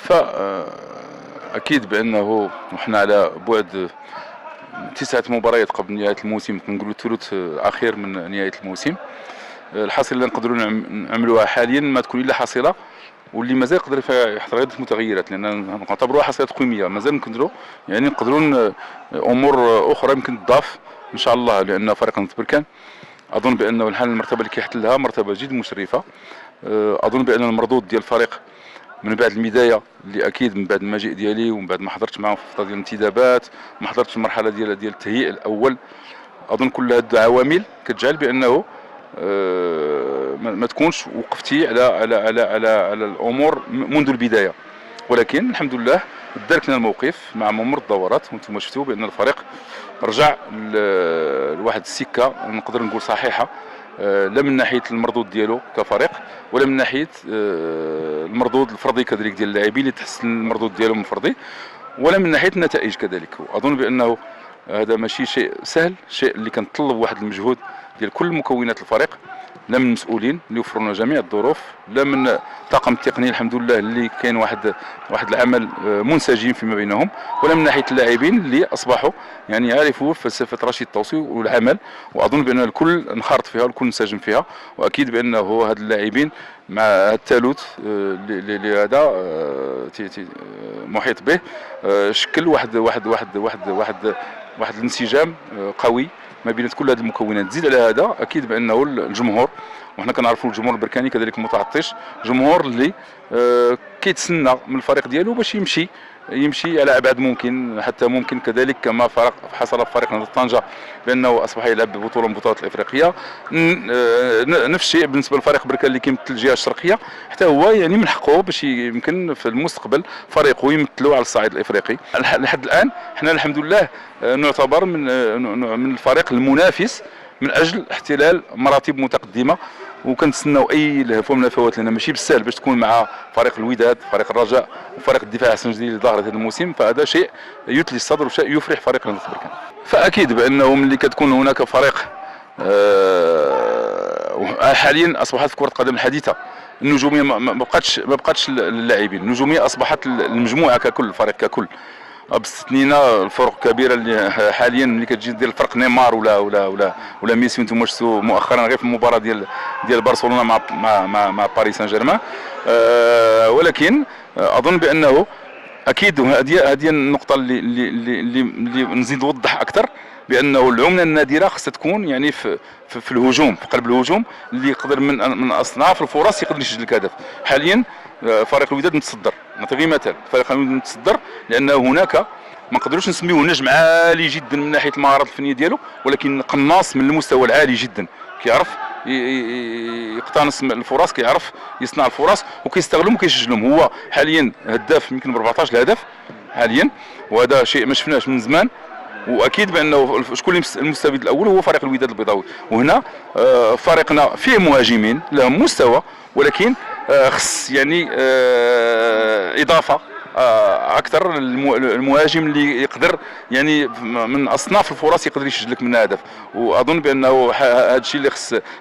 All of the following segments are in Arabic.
فأكيد بأنه وحنا على بعد 9 مباريات قبل نهاية الموسم، كنقولوا الثلث الأخير من نهاية الموسم. الحاصلة اللي نقدروا نعملوها حاليا ما تكون إلا حاصلة، واللي مازال يقدر فيها يحضر عدة متغيرات، لأن نعتبروها حصيلات قومية مازال نقدروا أمور أخرى يمكن تضاف إن شاء الله، لأن فريق نهضة بركان أظن بأنه الحال المرتبة اللي كيحتلها مرتبة جد مشرفة. أظن بأن المردود ديال الفريق من بعد البدايه اللي اكيد من بعد المجيء ديالي ومن بعد ما حضرت معاهم في الفتره ديال الانتدابات، ما حضرتش المرحله ديال التهيئ الاول، اظن كل هذه العوامل كتجعل بانه ما تكونش وقفتي على الامور منذ البدايه. ولكن الحمد لله دركنا الموقف مع ممر الدورات، وانتم شفتوا بان الفريق رجع لواحد السكه نقدر نقول صحيحه، لا من ناحيه المردود ديالو كفريق، ولا من ناحيه المردود الفردي كذلك ديال اللاعبين اللي تحسن المردود ديالهم الفردي، ولا من ناحيه النتائج كذلك. واظن بانه هذا ماشي شيء سهل، شيء اللي كنطلب واحد المجهود ديال كل مكونات الفريق، لا من المسؤولين اللي وفروا لنا جميع الظروف، لا من الطاقم التقني الحمد لله اللي كاين واحد العمل منسجم فيما بينهم، ولا من ناحيه اللاعبين اللي اصبحوا يعني يعرفوا فلسفه رشيد التوصي والعمل. واظن بان الكل انخرط فيها والكل انسجم فيها، واكيد بانه هاد اللاعبين مع الثالوث اللي هذا محيط به شكل واحد الانسجام قوي ما بين كل هذه المكونات. زيد على هذا اكيد بانه الجمهور، وحنا كنعرفوا الجمهور البركاني كذلك متعطش، جمهور اللي كيتسنى من الفريق ديالو باش يمشي على ابعد ممكن، حتى ممكن كذلك كما حصل في فريق نهضة طنجة بانه اصبح يلعب ببطوله من البطولات الافريقيه. نفس الشيء بالنسبه للفريق بركان اللي كيمثل الجهه الشرقيه، حتى هو يعني من حقه باش يمكن في المستقبل فريقه يمثلوا على الصعيد الافريقي. لحد الان حنا الحمد لله نعتبر من الفريق المنافس من اجل احتلال مراتب متقدمه، وكنتسناو اي لهفه من الهفوات، لان ماشي بالسهل باش تكون مع فريق الوداد، فريق الرجاء، وفريق الدفاع حسن جديد اللي ظهر هذا الموسم، فهذا شيء يثلي الصدر وشيء يفرح فريق نهضة بركان. فاكيد بانه ملي كتكون هناك فريق حاليا اصبحت في كره القدم الحديثه النجوميه ما بقاتش اللاعبين، النجوميه اصبحت المجموعه ككل، الفريق ككل، باستثنينا الفرق الكبيره اللي حاليا ملي كتجي ديال الفرق نيمار ولا ميسي. وانتم شفتوا مؤخرا غير في المباراه ديال برشلونه مع باريس سان جيرمان. ولكن اظن بانه اكيد هذه النقطه اللي نزيد نوضح اكثر، بانه العمله النادره خصها تكون يعني في الهجوم، في قلب الهجوم اللي يقدر من اصناف الفرص يقدر يسجل لك هدف. حاليا فريق الوداد متصدر، نعطي غير مثال، فريق الوداد متصدر لان هناك ما نقدروش نسميوه نجم عالي جدا من ناحيه المهارات الفنيه ديالو، ولكن قناص من المستوى العالي جدا، كيعرف يقتنص الفرص، كيعرف يصنع الفرص وكيستغلهم وكيسجلهم. هو حاليا هداف يمكن ب 14 هدف حاليا، وهذا شيء ما شفناش من زمان. واكيد بانه شكون المستفيد الاول هو فريق الوداد البيضاوي. وهنا فريقنا فيه مهاجمين لهم مستوى، ولكن خص يعني اضافه اكثر المهاجم اللي يقدر يعني من اصناف الفرص يقدر يسجل لك منها هدف. واظن بانه هذا الشيء اللي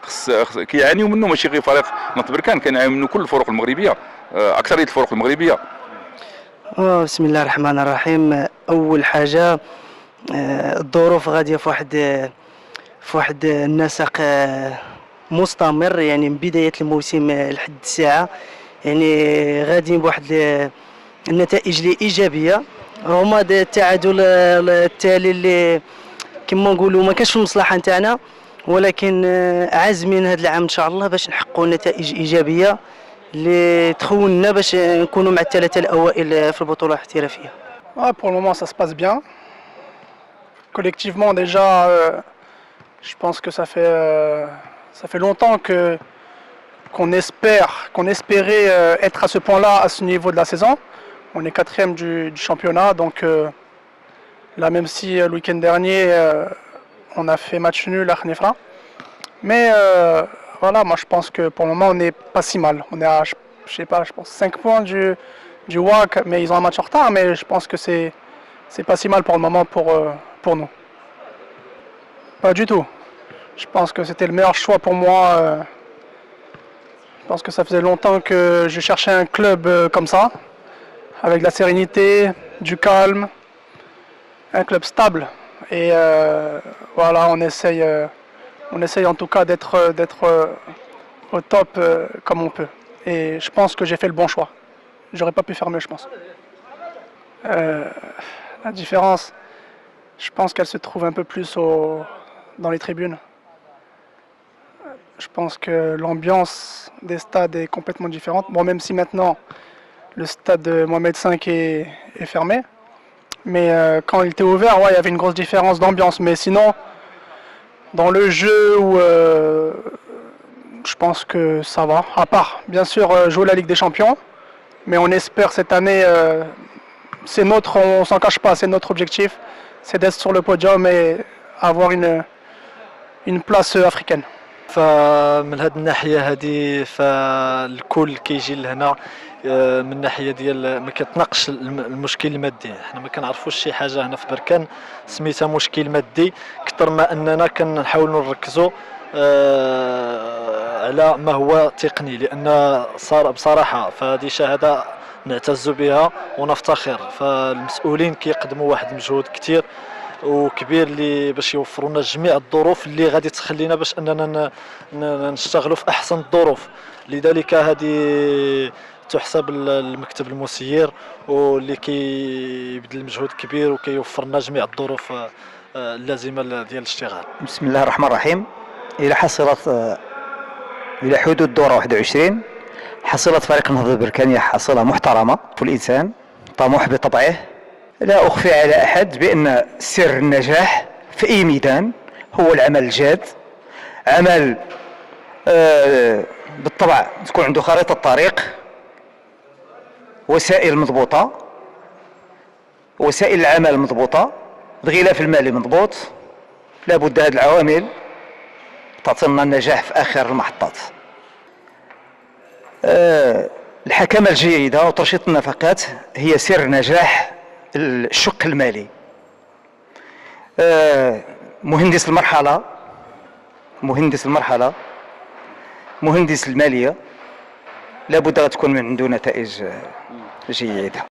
خص كيعانيوا منه، ماشي غير فريق نهضة بركان، كيعانيوا منه كل الفرق المغربيه، اكثريه الفرق المغربيه. بسم الله الرحمن الرحيم. اول حاجه الظروف غاديه في واحد النسق مستمر، يعني من بدايه الموسم لحد الساعه يعني غاديين بواحد النتائج الايجابيه، رغم هذا التعادل التالي اللي كما نقولوا ما كانش في المصلحه نتاعنا، ولكن عازمين هذا العام ان شاء الله باش نحققوا نتائج ايجابيه اللي تخولنا باش نكونوا مع الثلاثه الاوائل في البطوله الاحترافيه. Pour le moment ça se passe bien. Collectivement déjà, je pense que ça fait longtemps qu'on espérait être à ce point-là, à ce niveau de la saison. On est 4e du championnat, donc là même si le week-end dernier on a fait match nul à Khnefra, mais voilà, moi je pense que pour le moment on n'est pas si mal. On est à, je sais pas, je pense 5 points du WAC, mais ils ont un match en retard, mais je pense que c'est pas si mal pour le moment pour nous. Pas du tout. Je pense que c'était le meilleur choix pour moi. Je pense que ça faisait longtemps que je cherchais un club comme ça, avec de la sérénité, du calme, un club stable. Et voilà, on essaye en tout cas d'être au top comme on peut. Et je pense que j'ai fait le bon choix. J'aurais pas pu faire mieux, je pense. La différence, je pense qu'elle se trouve un peu plus dans les tribunes. Je pense que l'ambiance des stades est complètement différente. Bon, même si maintenant le stade de Mohamed V est fermé. Mais quand il était ouvert, ouais, il y avait une grosse différence d'ambiance. Mais sinon, dans le jeu, je pense que ça va. À part, bien sûr, jouer la Ligue des Champions. Mais on espère cette année, on s'en cache pas, c'est notre objectif. C'est d'être sur le podium et avoir une place africaine. فمن هذه الناحيه هذه فالكل كيجي لهنا من الناحيه ديال ما كيتناقش المشكل المادي. حنا ما كنعرفوش شي حاجه هنا في بركان سميتها مشكل مادي كثر ما اننا كنحاولوا نركزوا على ما هو تقني، لان صار بصراحه فهذه شهاده نعتز بها ونفتخر. فالمسؤولين كيقدموا واحد المجهود كثير وكبير اللي باش يوفروا لنا جميع الظروف اللي غادي تخلينا باش اننا نشتغلوا في احسن الظروف. لذلك هذه تحسب المكتب المسير واللي كيبذل مجهود كبير وكيوفر لنا جميع الظروف اللازمه ديال الاشتغال. بسم الله الرحمن الرحيم. الى حدود الدوره 21 حصلت فريق النهضه البركانيه حصيله محترمه. والانسان طموح بطبعه. لا أخفي على أحد بأن سر النجاح في أي ميدان هو العمل الجاد. عمل بالطبع تكون عنده خريطة طريق، وسائل مضبوطة، وسائل العمل مضبوطة، الغلاف المالي مضبوط. لابد هذه العوامل تعطينا النجاح في آخر المحطات. الحكمة الجيدة وترشيط النفقات هي سر نجاح الشق المالي. مهندس المرحلة، مهندس المالية لابد أن تكون من عنده نتائج جيدة.